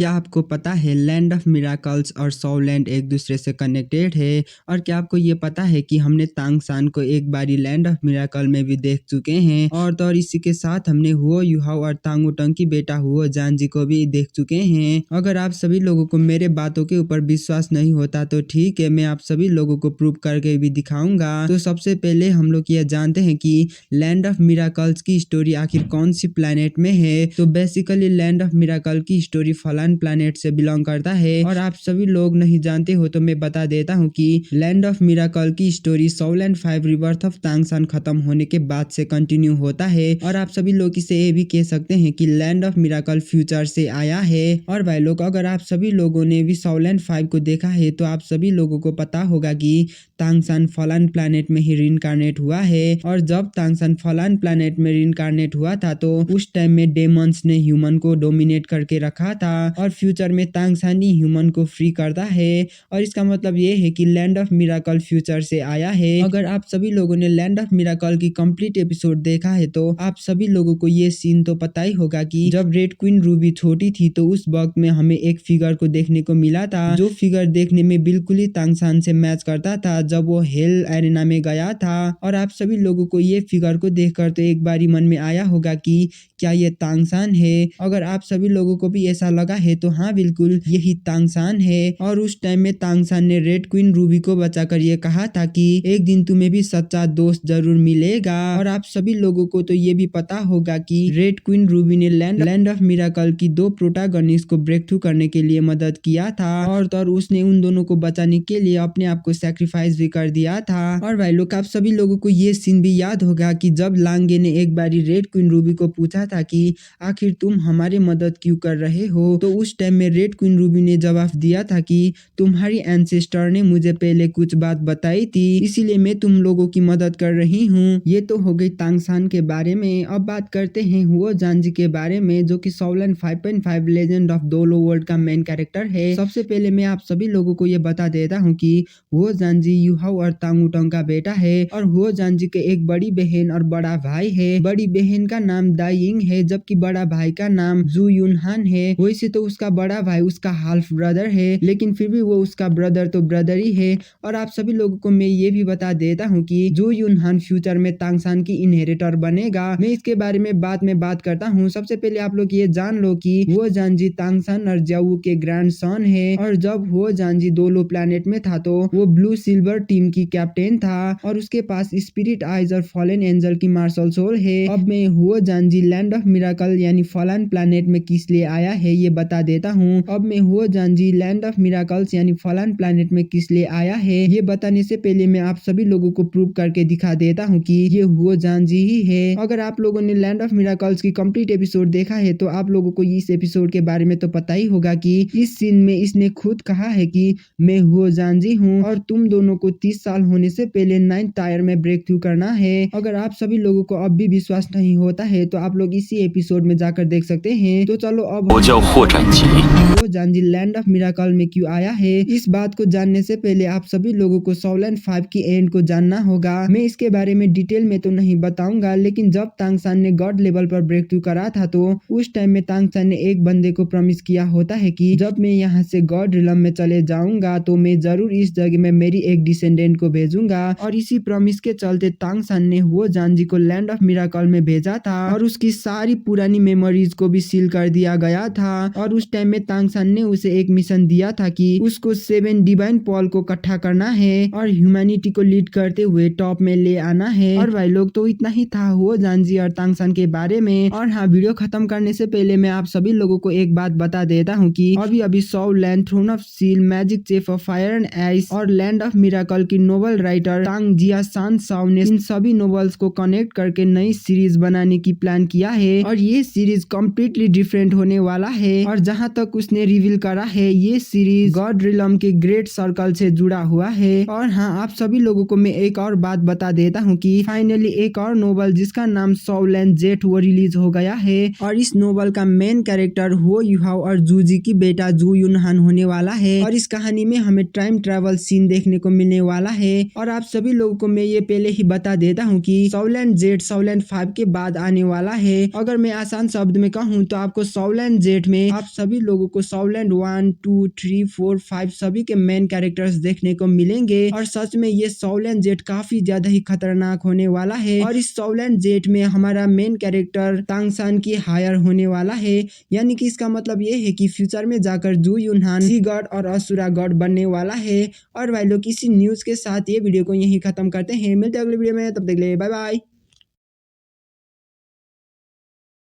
क्या आपको पता है लैंड ऑफ मिराकल्स और सॉलैंड एक दूसरे से कनेक्टेड है? और क्या आपको ये पता है कि हमने तांगसान को एक बारी लैंड ऑफ मिराकल में भी देख चुके हैं और तो और इसी के साथ हमने हुओ युहाओ और तांगुटंग की बेटा हुओ जानजी को भी देख चुके हैं। अगर आप सभी लोगों को मेरे बातों के ऊपर विश्वास नहीं होता तो ठीक है, मैं आप सभी लोगों को प्रूव करके भी दिखाऊंगा। तो सबसे पहले हम लोग ये जानते हैं कि लैंड ऑफ मिराकल्स की स्टोरी आखिर कौन सी प्लैनेट में है। तो बेसिकली लैंड ऑफ मिराकल की स्टोरी फलान प्लैनेट से बिलोंग करता है। और आप सभी लोग नहीं जानते हो तो मैं बता देता हूँ कि लैंड ऑफ मिराकल की स्टोरी सॉलैंड 5 रिबर्थ ऑफ तांगसान खत्म होने के बाद से कंटिन्यू होता है। और आप सभी लोग इसे ये भी कह सकते हैं कि लैंड ऑफ मिराकल फ्यूचर से आया है। और भाई लोग, अगर आप सभी लोगों ने भी सॉलैंड 5 को देखा है तो आप सभी लोगों को पता होगा कि तांगसान फलान प्लैनेट में ही रिइनकार्नेट हुआ है। और जब तांगसान फलान प्लैनेट में रिइनकार्नेट हुआ था तो उस टाइम में डेमंस ने ह्यूमन को डोमिनेट करके रखा था और फ्यूचर में तांगसान ही ह्यूमन को फ्री करता है। और इसका मतलब ये है कि लैंड ऑफ मिराकल फ्यूचर से आया है। अगर आप सभी लोगों ने लैंड ऑफ मिराकल की कंप्लीट एपिसोड देखा है तो आप सभी लोगों को ये सीन तो पता ही होगा कि जब रेड क्वीन रूबी छोटी थी तो उस वक्त में हमें एक फिगर को देखने को मिला था जो फिगर देखने में बिल्कुल ही तांगसान से मैच करता था जब वो हेल एरेना में गया था। और आप सभी लोगों को ये फिगर को देखकर तो एक बारी मन में आया होगा कि क्या ये तांगसान है। अगर आप सभी लोगों को भी ऐसा लगा है तो हाँ, बिल्कुल यही तांगसान है। और उस टाइम में तांगसान ने रेड क्वीन रूबी को बचाकर ये कहा था कि एक दिन तुम्हें भी सच्चा दोस्त जरूर मिलेगा। और आप सभी लोगों को तो ये भी पता होगा कि रेड क्वीन रूबी ने लैंड ऑफ मिराकल की 2 प्रोटैगनिस्ट को ब्रेक थ्रू करने के लिए मदद किया था और तो उसने उन दोनों को बचाने के लिए अपने आप को सैक्रिफाइस भी कर दिया था। और भाई लोग, आप सभी लोगों को ये सीन भी याद होगा कि जब लांगे ने एक बारी रेड क्वीन रूबी को पूछा था कि आखिर तुम हमारी मदद क्यों कर रहे हो, तो उस टाइम में रेड क्वीन रूबी ने जवाब दिया था कि तुम्हारी एंसेस्टर ने मुझे पहले कुछ बात बताई थी, इसीलिए मैं तुम लोगों की मदद कर रही हूँ। ये तो हो गई तांगसान के बारे में। अब बात करते हैं हुओ जानजी के बारे में, जो कि सॉलैंड 5.5 लेजेंड ऑफ दोलो वर्ल्ड का मेन कैरेक्टर है। सबसे पहले मैं आप सभी लोगों को ये बता देता हूँ कि हुओ जानजी युहाओ और तांगुटंग का बेटा है और हुओ जानजी के एक बड़ी बहन और बड़ा भाई है। बड़ी बहन का नाम दाइंग है जबकि बड़ा भाई का नाम जू युनहान है। वैसे तो उसका बड़ा भाई उसका हाल्फ ब्रदर है, लेकिन फिर भी वो उसका ब्रदर तो ब्रदर ही है। और आप सभी लोगों को मैं ये भी बता देता हूँ कि जू युनहान फ्यूचर में तांगसान की इनहेरिटर बनेगा। मैं इसके बारे में बाद में बात करता हूँ। सबसे पहले आप लोग ये जान लो कि हुओ जानजी तांगसान और जाऊ के ग्रैंडसन है। और जब हुओ जानजी दोलो प्लैनेट में था तो वो ब्लू सिल्वर टीम की कैप्टन था और उसके पास स्पिरिट आइज और फॉलन एंजल की मार्शल सोल है। अब मैं हुओ जानजी लैंड ऑफ मिराकल यानी फॉलन प्लैनेट में किस लिए आया है ये बता देता हूँ। अब मैं हुओ जानजी लैंड ऑफ मिराकल्स यानी फॉलन प्लैनेट में किस लिए आया है ये बताने से पहले मैं आप सभी लोगों को प्रूव करके दिखा देता हूँ कि ये हुओ जानजी ही है। अगर आप लोगों ने लैंड ऑफ मिराकल्स की कंप्लीट एपिसोड देखा है तो आप लोगों को इस एपिसोड के बारे में तो पता ही होगा कि इस सीन में इसने खुद कहा है कि मैं हुओ जानजी हूँ और तुम दोनों को 30 साल होने से पहले 9th टायर में ब्रेक थ्रू करना है। अगर आप सभी लोगों को अब भी विश्वास नहीं होता है तो आप लोग इसी एपिसोड में जाकर देख सकते हैं। तो चलो अब हुओ जानजी लैंड ऑफ मिराकल में क्यों आया है इस बात को जानने से पहले आप सभी लोगों को सॉलैंड 5 की एंड को जानना होगा। मैं इसके बारे में डिटेल में तो नहीं बताऊंगा, लेकिन जब तांगसान ने गॉड लेवल पर ब्रेक थ्रू करा था तो उस टाइम में तांगसान ने एक बंदे को प्रॉमिस किया होता है कि जब मैं यहाँ से गॉड रिलम में चले जाऊंगा तो मैं जरूर इस जगह में मेरी एक डिसेंडेंट को भेजूंगा। और इसी प्रॉमिस के चलते तांगसान ने हुओ जानजी को लैंड ऑफ मिराकल में भेजा था और उसकी सारी पुरानी मेमोरीज को भी सील कर दिया गया था। और उस टाइम में तांगसान ने उसे एक मिशन दिया था कि उसको 7 डिवाइन पॉल को इकट्ठा करना है और ह्यूमैनिटी को लीड करते हुए टॉप में ले आना है। और भाई लोग, तो इतना ही था हुओ जानजी और तांगसान के बारे में। और हाँ, वीडियो खत्म करने से पहले मैं आप सभी लोगों को एक बात बता देता हूँ कि अभी soul land throne of seal magic chef of fire and ice और लैंड ऑफ मिराकल की novel writer Tang Jia San Shao ने इन सभी नोवेल्स को कनेक्ट करके नई सीरीज बनाने की प्लान किया है। और ये सीरीज कम्प्लीटली डिफरेंट होने वाला है। और जहाँ तक उसने रिवील करा है ये सीरीज गॉड रिलम के ग्रेट सर्कल से जुड़ा हुआ है। और हाँ, आप सभी लोगों को मैं एक और बात बता देता हूँ कि फाइनली एक और नोवेल जिसका नाम सॉलैंड जेट वो रिलीज हो गया है। और इस नोवेल का मेन कैरेक्टर हुओ युहाओ और जूजी की बेटा जू युनहान होने वाला है। और इस कहानी में हमें टाइम ट्रैवल सीन देखने को मिलने मिलने वाला है। और आप सभी लोगों को मैं ये पहले ही बता देता हूँ कि सॉवलेंट जेट सॉवलेंट 5 के बाद आने वाला है। अगर मैं आसान शब्द में कहूँ तो आपको सॉवलेंट जेट में आप सभी लोगों को सॉवलेंट 1 2 3 4 5 सभी के मेन कैरेक्टर्स देखने को मिलेंगे। और सच में ये सॉवलेंट जेट काफी ज्यादा ही खतरनाक होने वाला है। और इस सॉवलेंट जेट में हमारा मेन कैरेक्टर तांगसान की हायर होने वाला है। यानी कि इसका मतलब ये है कि फ्यूचर में जाकर जू यूनहान सी गॉड और असुरा गॉड बनने वाला है। और भाई लोग इसी न्यूज के साथ ये वीडियो को यहीं खत्म करते हैं। मिलते हैं अगले वीडियो में, तब तक के लिए बाय बाय।